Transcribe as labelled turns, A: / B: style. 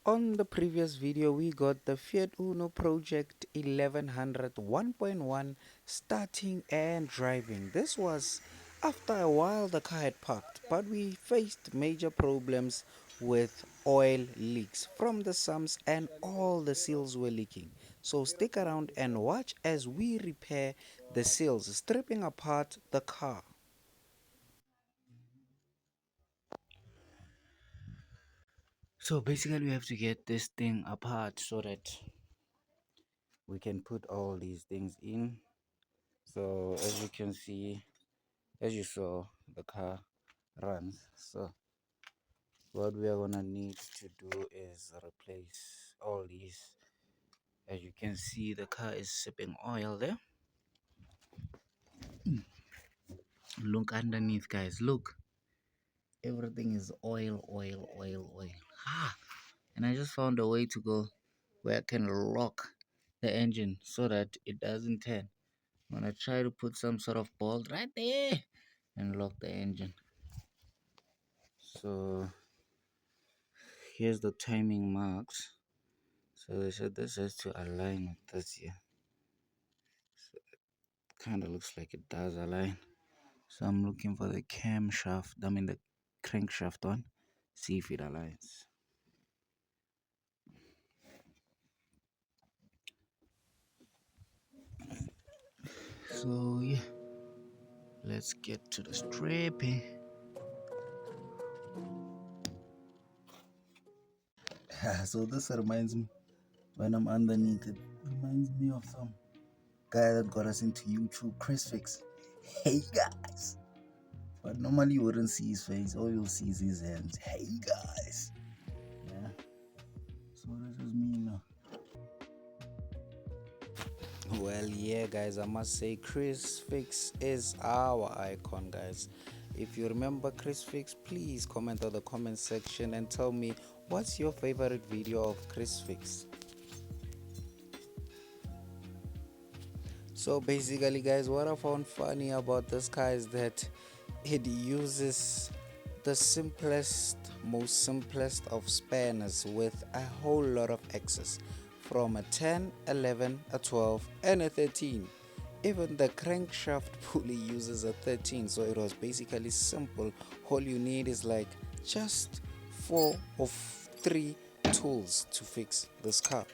A: On the previous video, we got the Fiat Uno Project 1100 1.1 starting and driving. This was after a while the car had parked, but we faced major problems with oil leaks from the sumps and all the seals were leaking. So stick around and watch as we repair the seals, stripping apart the car. So basically we have to get this thing apart so that we can put all these things in. So as you can see, as you saw, the car runs. So what we are gonna need to do is replace all these. As you can see, the car is sipping oil there. Look underneath, guys. Look, everything is oil, oil, oil, oil. Ah, and I just found a way to go where I can lock the engine so that it doesn't turn. I'm gonna try to put some sort of bolt right there and lock the engine. So here's the timing marks. So they said this has to align with this here. So it kind of looks like it does align. So I'm looking for the camshaft, I mean the crankshaft one, see if it aligns. So yeah, let's get to the stripping. So this reminds me, when I'm underneath it, reminds me of some guy that got us into YouTube, Chris Fix. Hey guys! But normally you wouldn't see his face, all you'll see is his hands. Hey guys! Yeah. So this is me now. Well, yeah, guys, I must say Chris Fix is our icon, guys. If you remember Chris Fix, please comment on the comment section and tell me what's your favorite video of Chris Fix. So basically, guys, what I found funny about this car is that it uses the most simplest of spanners with a whole lot of access from a 10, 11, a 12, and a 13. Even the crankshaft pulley uses a 13, so it was basically simple. All you need is like just 4 or 3 tools to fix this car.